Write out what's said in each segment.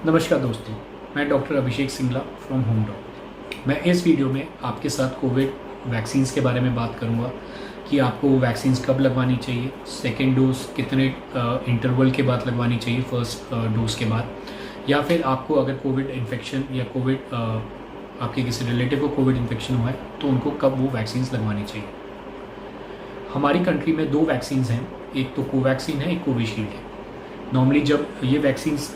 नमस्कार दोस्तों, मैं doctor Abhishek Singla from home doc. मैं इस वीडियो में आपके साथ कोविड वैक्सीन्स के बारे में बात करूंगा कि आपको वो वैक्सीन्स कब लगवानी चाहिए, सेकेंड डोज कितने इंटरवल के बाद लगवानी चाहिए फर्स्ट डोज के बाद, या फिर आपको अगर कोविड इन्फेक्शन या कोविड आपके किसी रिलेटिव को कोविड इन्फेक्शन हुआ है तो उनको कब वो वैक्सीन्स लगवानी चाहिए। हमारी कंट्री में 2 वैक्सीन्स हैं, एक तो कोवैक्सीन है, एक कोविशील्ड है। नॉर्मली जब ये वैक्सीन्स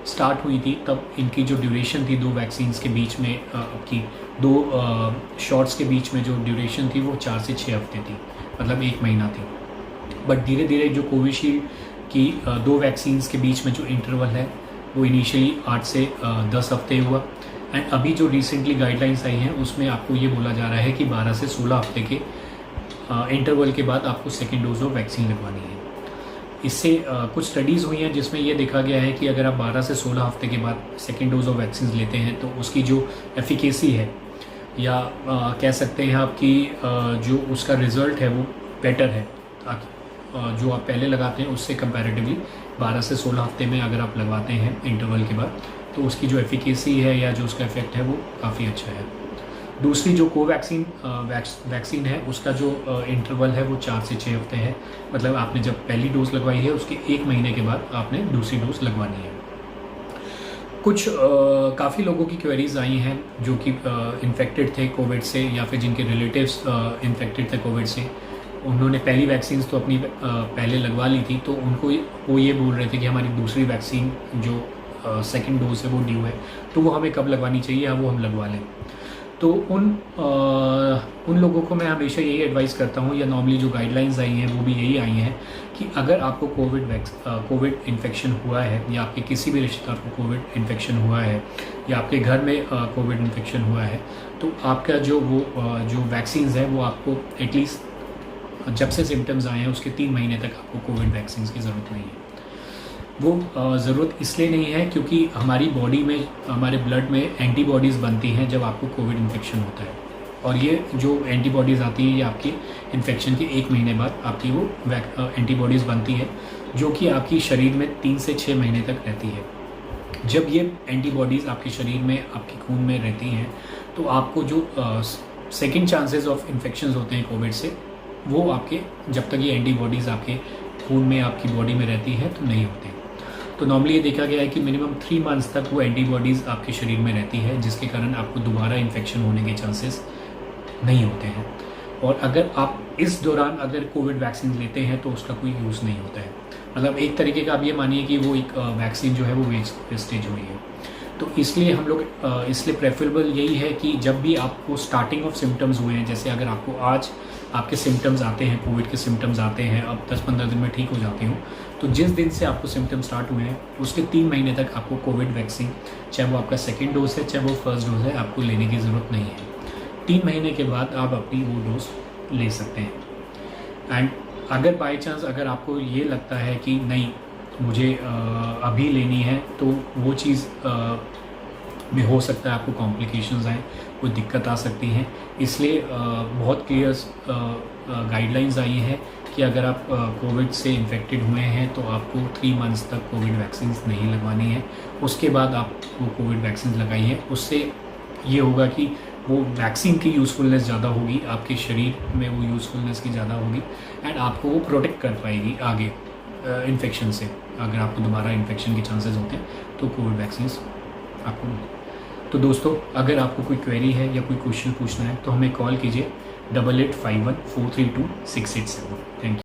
स्टार्ट हुई थी तब इनकी जो ड्यूरेशन थी 2 वैक्सीन्स के बीच में की 2 शॉट्स के बीच में जो ड्यूरेशन थी वो 4 से 6 हफ्ते थी, मतलब 1 महीना थी। बट धीरे धीरे जो कोविशील्ड की 2 वैक्सीन्स के बीच में जो इंटरवल है वो इनिशियली 8 से 10 हफ्ते हुआ, एंड अभी जो रिसेंटली गाइडलाइंस आई हैं उसमें आपको ये बोला जा रहा है कि 12 से 16 हफ्ते के इंटरवल के बाद आपको सेकेंड डोज ऑफ वैक्सीन लगवानी है। इससे कुछ स्टडीज़ हुई हैं जिसमें ये देखा गया है कि अगर आप 12 से 16 हफ्ते के बाद सेकेंड डोज ऑफ वैक्सीन लेते हैं तो उसकी जो एफिकेसी है या कह सकते हैं आपकी जो उसका रिज़ल्ट है वो बेटर है। जो आप पहले लगाते हैं उससे कंपैरेटिवली 12 से 16 हफ्ते में अगर आप लगवाते हैं इंटरवल के बाद तो उसकी जो एफिकेसी है या जो उसका इफेक्ट है वो काफ़ी अच्छा है। दूसरी जो कोवैक्सीन वैक्सीन है उसका जो इंटरवल है वो 4 से 6 हफ्ते है, मतलब आपने जब पहली डोज लगवाई है उसके 1 महीने के बाद आपने दूसरी डोज लगवानी है। कुछ काफ़ी लोगों की क्वेरीज आई हैं जो कि इन्फेक्टेड थे कोविड से या फिर जिनके रिलेटिव्स इन्फेक्टेड थे कोविड से। उन्होंने पहली वैक्सीन तो अपनी पहले लगवा ली थी, तो उनको वो ये बोल रहे थे कि हमारी दूसरी वैक्सीन जो सेकेंड डोज है वो ड्यू है, तो वो हमें कब लगवानी चाहिए या वो हम लगवा लें। तो उन लोगों को मैं हमेशा यही एडवाइस करता हूँ, या नॉर्मली जो गाइडलाइंस आई हैं वो भी यही आई हैं कि अगर आपको कोविड इन्फेक्शन हुआ है या आपके किसी भी रिश्तेदार को कोविड इन्फेक्शन हुआ है या आपके घर में कोविड इन्फेक्शन हुआ है, तो आपका जो वैक्सीन्स है वो आपको एटलीस्ट जब से सिम्टम्स आए हैं उसके 3 महीने तक आपको कोविड वैक्सीन की ज़रूरत नहीं है। वो ज़रूरत इसलिए नहीं है क्योंकि हमारी बॉडी में, हमारे ब्लड में एंटीबॉडीज़ बनती हैं जब आपको कोविड इन्फेक्शन होता है, और ये जो एंटीबॉडीज़ आती हैं ये आपकी इन्फेक्शन के 1 महीने बाद आपकी वो एंटीबॉडीज़ बनती है जो कि आपकी शरीर में 3 से 6 महीने तक रहती है। जब ये एंटीबॉडीज़ आपके शरीर में, आपके खून में रहती हैं तो आपको जो सेकेंड चांसेस ऑफ इन्फेक्शन होते हैं कोविड से, वो आपके जब तक ये एंटीबॉडीज़ आपके खून में, आपकी बॉडी में रहती है तो नहीं होते। तो नॉर्मली ये देखा गया है कि मिनिमम 3 मंथ्स तक वो एंटीबॉडीज़ आपके शरीर में रहती है, जिसके कारण आपको दोबारा इन्फेक्शन होने के चांसेस नहीं होते हैं। और अगर आप इस दौरान अगर कोविड वैक्सीन लेते हैं तो उसका कोई यूज़ नहीं होता है, मतलब एक तरीके का आप ये मानिए कि वो एक वैक्सीन जो है वो वेस्टेज हुई है। तो इसलिए हम लोग इसलिए प्रेफरेबल यही है कि जब भी आपको स्टार्टिंग ऑफ सिम्टम्स हुए हैं, जैसे अगर आपको आज आपके सिम्टम्स आते हैं, कोविड के सिम्टम्स आते हैं, अब 10-15 दिन में ठीक हो जाते हो, तो जिस दिन से आपको सिम्टम्स स्टार्ट हुए हैं उसके 3 महीने तक आपको कोविड वैक्सीन, चाहे वो आपका सेकेंड डोज है चाहे वो फर्स्ट डोज है, आपको लेने की ज़रूरत नहीं है। 3 महीने के बाद आप अपनी वो डोज ले सकते हैं। एंड अगर बाई चांस अगर आपको ये लगता है कि नहीं मुझे अभी लेनी है, तो वो चीज़ में हो सकता है आपको कॉम्प्लिकेशंस आए, कोई दिक्कत आ सकती हैं। इसलिए बहुत क्लियर गाइडलाइंस आई हैं कि अगर आप कोविड से इन्फेक्टेड हुए हैं तो आपको 3 मंथ्स तक कोविड वैक्सीन नहीं लगवानी है। उसके बाद आप वो कोविड वैक्सीन लगाइए, उससे ये होगा कि वो वैक्सीन की यूज़फुलनेस ज़्यादा होगी, आपके शरीर में वो यूज़फुलनेस की ज़्यादा होगी, एंड आपको वो प्रोटेक्ट कर पाएगी आगे इन्फेक्शन से। अगर आपको दोबारा इन्फेक्शन के चांसेस होते हैं तो कोविड वैक्सीन आपको। तो दोस्तों, अगर आपको कोई क्वेरी है या कोई क्वेश्चन पूछना है तो हमें कॉल कीजिए 8851 432 687। Thank you.